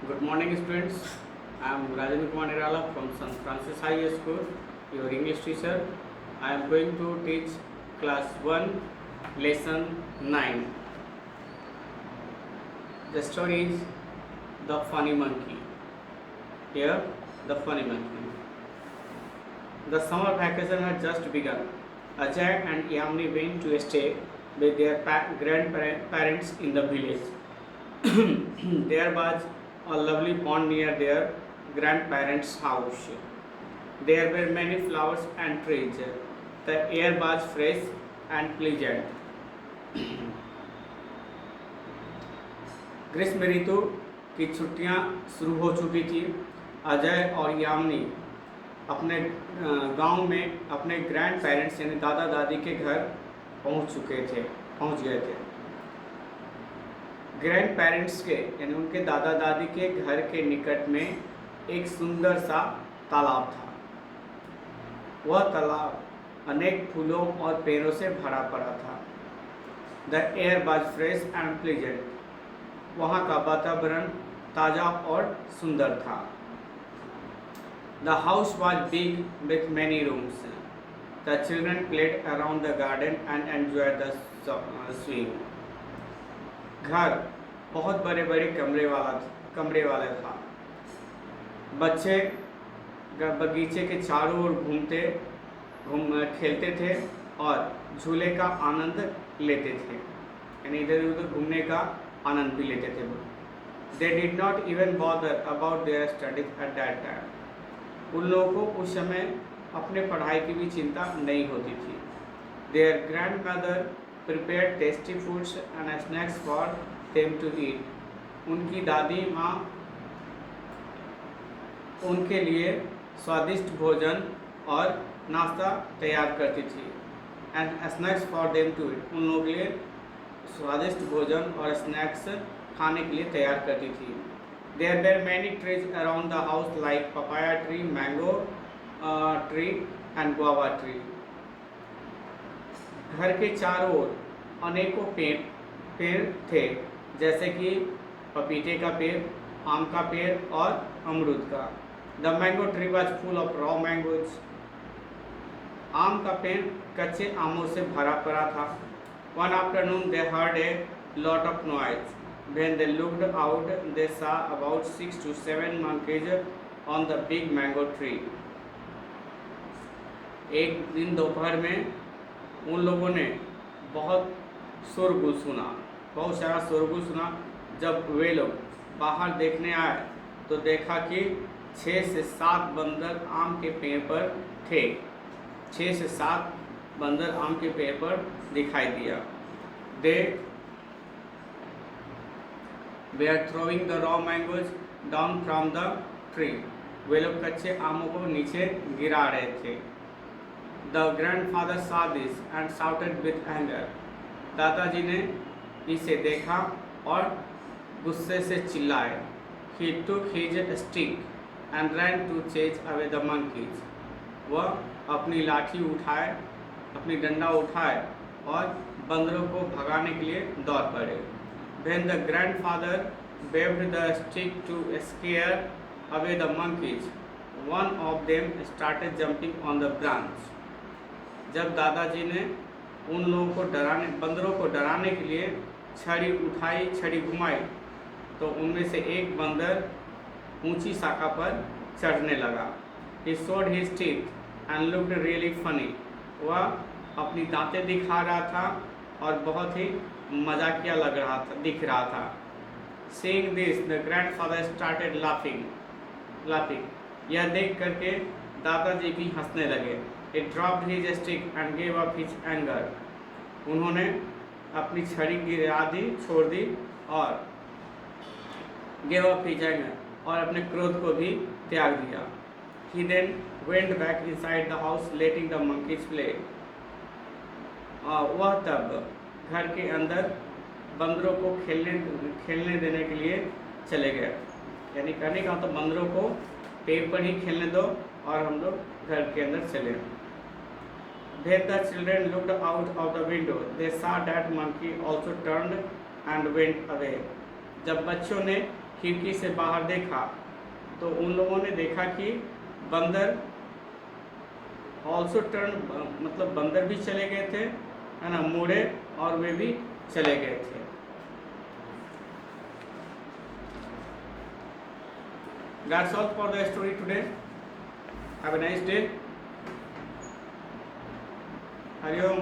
Good morning, students. I am Rajendra Kumar Nirala from St. Francis High School, your English teacher. I am going to teach class 1, lesson 9. The story is The Funny Monkey. Here, the funny monkey. The summer vacation had just begun. Ajay and Yamni went to stay with their grandparents in the village. There was a lovely pond near their grandparents' house. There were many flowers and trees. The air was fresh and pleasant. ग्रीष्म ऋतु की छुट्टियां शुरू हो चुकी थी। अजय और यामिनी अपने गांव में अपने ग्रैंड पेरेंट्स यानी दादा दादी के घर पहुंच गए थे। ग्रैंड पेरेंट्स के यानी उनके दादा दादी के घर के निकट में एक सुंदर सा तालाब था। वह तालाब अनेक फूलों और पेड़ों से भरा पड़ा था। The air was fresh and pleasant. वहाँ का वातावरण ताज़ा और सुंदर था। The house was big with many rooms. The children played around the garden and enjoyed the swing. घर बहुत बड़े बड़े कमरे वाला था। बच्चे बगीचे के चारों ओर खेलते थे और झूले का आनंद लेते थे, यानी इधर उधर घूमने का आनंद भी लेते थे। They did not even bother about their studies at that time. उन लोगों को उस समय अपने पढ़ाई की भी चिंता नहीं होती थी। Their grandmother prepared tasty foods and snacks for them to eat. उनकी दादी माँ उनके लिए स्वादिष्ट भोजन और नाश्ता तैयार करती थी। And snacks for them to eat, उन लोगों के लिए स्वादिष्ट भोजन और स्नैक्स खाने के लिए तैयार करती थी। There were many trees around the house like papaya tree, mango tree and guava tree. घर के चारों ओर अनेकों पेड़ थे, जैसे कि पपीते का पेड़, आम का पेड़ और अमरूद का। The mango tree was full of raw mangoes. आम का पेड़ कच्चे आमों से भरा पड़ा था। One afternoon they heard a lot of noise. When they looked out they saw about 6 to 7 monkeys on the big mango tree. एक दिन दोपहर में उन लोगों ने बहुत सारा शोरगुल सुना। जब वे लोग बाहर देखने आए तो देखा कि 6 से 7 बंदर आम के पेड़ पर थे। 6 से 7 बंदर आम के पेड़ पर दिखाई दिया। दे were throwing the raw mangoes down from the tree. वे लोग कच्चे आमों को नीचे गिरा रहे थे। The grandfather saw this and shouted with anger. दादाजी ने इसे देखा और गुस्से से चिल्लाए। He took his stick and ran to chase away the monkeys. वह अपनी लाठी उठाए, अपनी डंडा उठाए और बंदरों को भगाने के लिए दौड़ पड़े। When the grandfather waved the stick to scare away the monkeys, one of them started jumping on the branch. जब दादाजी ने उन लोगों को बंदरों को डराने के लिए छड़ी घुमाई, तो उनमें से एक बंदर ऊंची शाखा पर चढ़ने लगा। He showed his teeth and looked really funny. वह अपनी दांतें दिखा रहा था और बहुत ही मजाकिया दिख रहा था। Seeing this, the grandfather started laughing. यह देख करके दादाजी भी हंसने लगे। He dropped his stick and gave up his anger. उन्होंने अपनी छड़ी छोड़ दी और gave up his anger, और अपने क्रोध को भी त्याग दिया। He then went back inside the house, letting the monkeys play. वह तब घर के अंदर बंदरों को खेलने देने के लिए चले गए। यानी कहने का तो बंदरों को पेड़ पर ही खेलने दो और हम लोग घर के अंदर चले। Then the children looked out of the window. They saw that monkey also turned and went away. जब बच्चों ने खिड़की से बाहर देखा तो उन लोगों ने देखा कि बंदर ऑल्सो टर्न, मतलब बंदर भी चले गए थे, है ना, मुड़े और वे भी चले गए थे। That's all for the story today. Have a nice day. Hari Om.